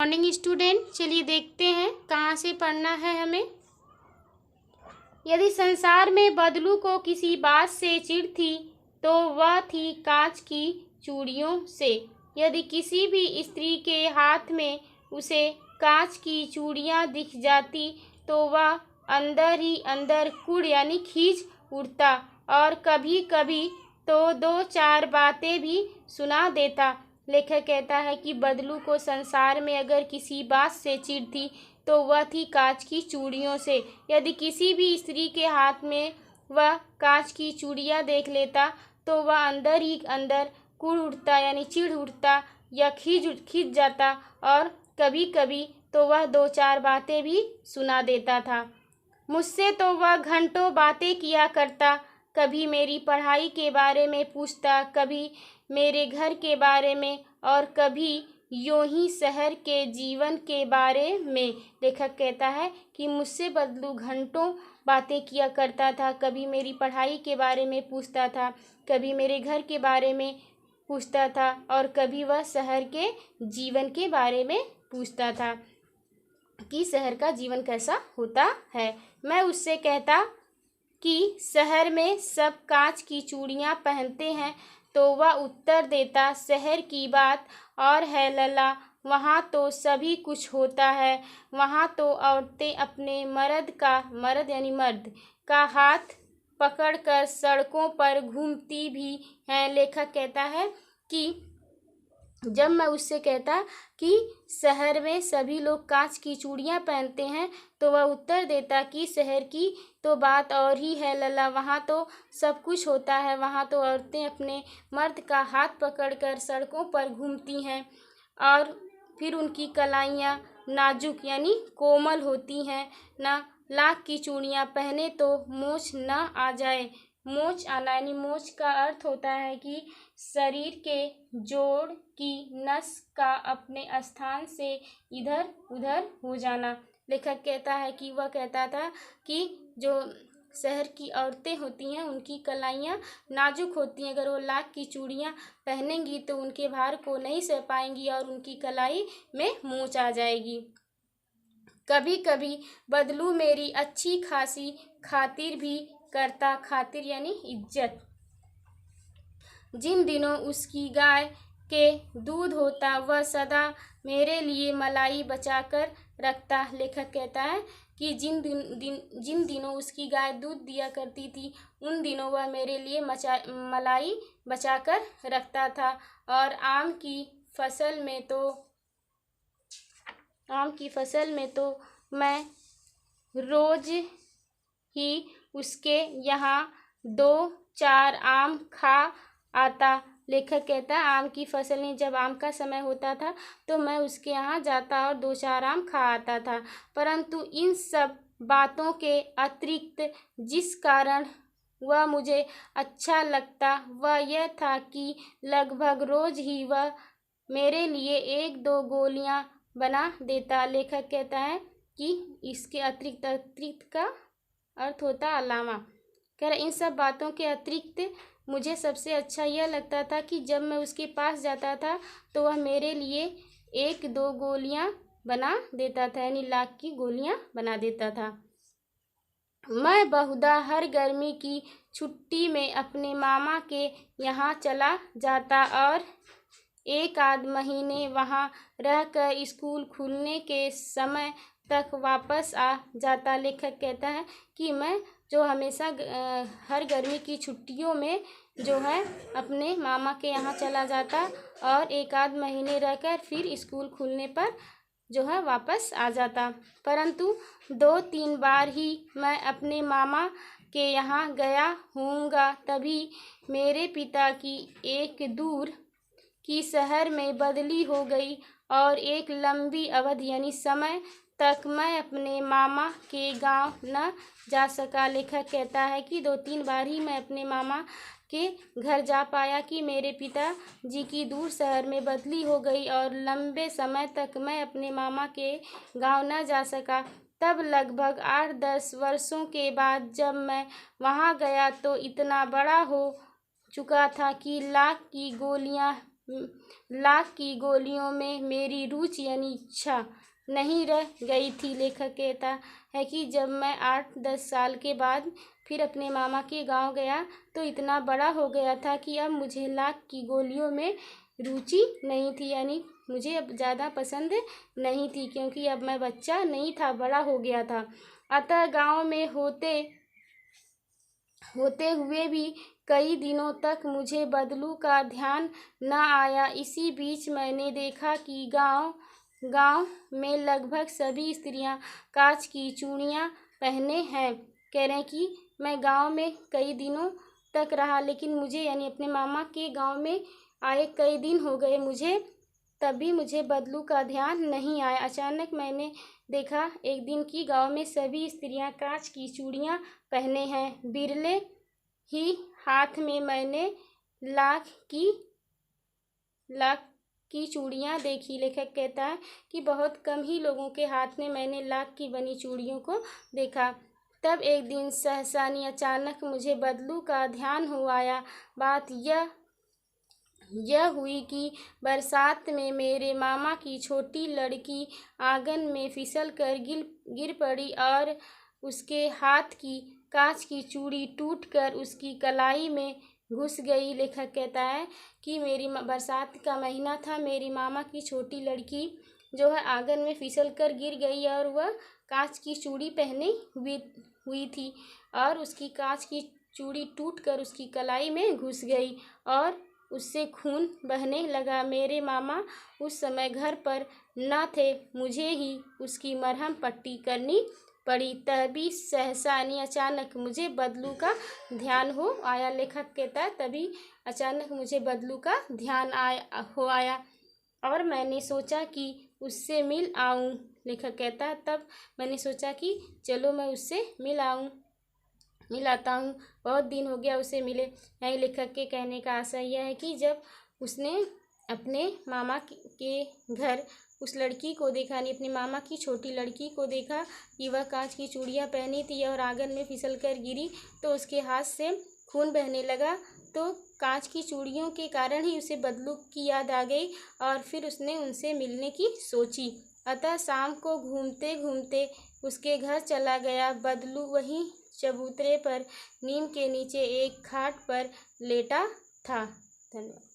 Morning student, चलिए देखते हैं कहाँ से पढ़ना है हमें। यदि संसार में बदलू को किसी बात से चिढ़ थी तो वह थी कांच की चूड़ियों से। यदि किसी भी स्त्री के हाथ में उसे कांच की चूड़ियाँ दिख जाती तो वह अंदर ही अंदर कुढ़ यानी खींच उठता और कभी कभी तो दो चार बातें भी सुना देता। लेखक कहता है कि बदलू को संसार में अगर किसी बात से चिढ़ थी तो वह थी कांच की चूड़ियों से। यदि किसी भी स्त्री के हाथ में वह कांच की चूड़ियाँ देख लेता तो वह अंदर ही अंदर कुढ़ उठता यानी चिढ़ उठता या खींच जाता और कभी कभी तो वह दो चार बातें भी सुना देता था। मुझसे तो वह घंटों बातें किया करता, कभी मेरी पढ़ाई के बारे में पूछता, कभी मेरे घर के बारे में और कभी यूं ही शहर के जीवन के बारे में। लेखक कहता है कि मुझसे बदलू घंटों बातें किया करता था, कभी मेरी पढ़ाई के बारे में पूछता था, कभी मेरे घर के बारे में पूछता था और कभी वह शहर के जीवन के बारे में पूछता था कि शहर का जीवन कैसा होता है। मैं उससे कहता कि शहर में सब कांच की चूड़ियाँ पहनते हैं तो वह उत्तर देता, शहर की बात और है लला, वहाँ तो सभी कुछ होता है। वहाँ तो औरतें अपने मर्द का हाथ पकड़कर सड़कों पर घूमती भी हैं। लेखक कहता है कि जब मैं उससे कहता कि शहर में सभी लोग कांच की चूड़ियाँ पहनते हैं तो वह उत्तर देता कि शहर की तो बात और ही है लला, वहाँ तो सब कुछ होता है। वहाँ तो औरतें अपने मर्द का हाथ पकड़कर सड़कों पर घूमती हैं और फिर उनकी कलाइयाँ नाजुक यानी कोमल होती हैं। ना लाख की चूड़ियाँ पहने तो मोच न आ जाए। मोच आना यानी मोच का अर्थ होता है कि शरीर के जोड़ की नस का अपने स्थान से इधर उधर हो जाना। लेखक कहता है कि वह कहता था कि जो शहर की औरतें होती हैं उनकी कलाइयाँ नाजुक होती हैं, अगर वो लाख की चूड़ियाँ पहनेंगी तो उनके भार को नहीं सह पाएंगी और उनकी कलाई में मोच आ जाएगी। कभी कभी बदलू मेरी अच्छी खासी खातिर भी करता, खातिर यानी इज्जत। जिन दिनों उसकी गाय के दूध होता वह सदा मेरे लिए मलाई बचाकर रखता। लेखक कहता है कि जिन दिनों उसकी गाय दूध दिया करती थी उन दिनों वह मेरे लिए मलाई बचाकर रखता था। और आम की फसल में तो मैं रोज ही उसके यहाँ दो चार आम खा आता। लेखक कहता है आम की फसल में जब आम का समय होता था तो मैं उसके यहाँ जाता और दो चार आम खा आता था। परंतु इन सब बातों के अतिरिक्त जिस कारण वह मुझे अच्छा लगता वह यह था कि लगभग रोज ही वह मेरे लिए एक दो गोलियां बना देता। लेखक कहता है कि इसके अतिरिक्त का अर्थ होता अलावा। कह रहा इन सब बातों के अतिरिक्त मुझे सबसे अच्छा यह लगता था कि जब मैं उसके पास जाता था तो वह मेरे लिए एक दो गोलियां बना देता था यानी लाख की गोलियां बना देता था। मैं बहुधा हर गर्मी की छुट्टी में अपने मामा के यहाँ चला जाता और एक आध महीने वहाँ रहकर स्कूल खुलने के समय तक वापस आ जाता। लेखक कहता है कि मैं जो हमेशा हर गर्मी की छुट्टियों में जो है अपने मामा के यहाँ चला जाता और एक आध महीने रहकर फिर स्कूल खुलने पर जो है वापस आ जाता। परंतु दो तीन बार ही मैं अपने मामा के यहाँ गया होऊंगा, तभी मेरे पिता की एक दूर की शहर में बदली हो गई और एक लंबी अवधि यानी समय तक मैं अपने मामा के गांव न जा सका। लेखक कहता है कि दो तीन बार ही मैं अपने मामा के घर जा पाया कि मेरे पिता जी की दूर शहर में बदली हो गई और लंबे समय तक मैं अपने मामा के गांव न जा सका। तब लगभग 8-10 वर्षों के बाद जब मैं वहां गया तो इतना बड़ा हो चुका था कि लाख की गोलियां लाख की गोलियों में मेरी रुचि यानी इच्छा नहीं रह गई थी। लेखक कहता है कि जब मैं 8-10 साल के बाद फिर अपने मामा के गांव गया तो इतना बड़ा हो गया था कि अब मुझे लाख की गोलियों में रुचि नहीं थी, यानी मुझे अब ज़्यादा पसंद नहीं थी, क्योंकि अब मैं बच्चा नहीं था, बड़ा हो गया था। अतः गांव में होते हुए भी कई दिनों तक मुझे बदलू का ध्यान न आया। इसी बीच मैंने देखा कि गांव में लगभग सभी स्त्रियां कांच की चूड़ियां पहने हैं। कह रहे हैं कि मैं गांव में कई दिनों तक रहा, लेकिन मुझे यानी अपने मामा के गांव में आए कई दिन हो गए मुझे, तभी मुझे बदलू का ध्यान नहीं आया। अचानक मैंने देखा एक दिन की गांव में सभी स्त्रियां कांच की चूड़ियां पहने हैं। बिरले ही हाथ में मैंने लाख की चूड़ियां देखी। लेखक कहता है कि बहुत कम ही लोगों के हाथ में मैंने लाख की बनी चूड़ियों को देखा। तब एक दिन सहसा अचानक मुझे बदलू का ध्यान हो आया। बात यह हुई कि बरसात में मेरे मामा की छोटी लड़की आंगन में फिसल कर गिर पड़ी और उसके हाथ की कांच की चूड़ी टूटकर उसकी कलाई में घुस गई। लेखक कहता है कि बरसात का महीना था, मेरी मामा की छोटी लड़की जो है आंगन में फिसल कर गिर गई और वह कांच की चूड़ी पहने हुई थी और उसकी कांच की चूड़ी टूटकर उसकी कलाई में घुस गई और उससे खून बहने लगा। मेरे मामा उस समय घर पर न थे, मुझे ही उसकी मरहम पट्टी करनी पड़ी। तभी सहसा अचानक मुझे बदलू का ध्यान हो आया। लेखक कहता है तभी अचानक मुझे बदलू का ध्यान आया और मैंने सोचा कि उससे मिल आऊं। लेखक कहता है तब मैंने सोचा कि चलो मैं उससे मिल आता हूँ, बहुत दिन हो गया उसे मिले। यही लेखक के कहने का आशय यह है कि जब उसने अपने मामा के घर उस लड़की को देखा, यानी अपने मामा की छोटी लड़की को देखा कि वह कांच की चूड़ियाँ पहनी थी और आंगन में फिसल कर गिरी तो उसके हाथ से खून बहने लगा, तो कांच की चूड़ियों के कारण ही उसे बदलू की याद आ गई और फिर उसने उनसे मिलने की सोची। अतः शाम को घूमते घूमते उसके घर चला गया। बदलू वहीं चबूतरे पर नीम के नीचे एक खाट पर लेटा था। धन्यवाद।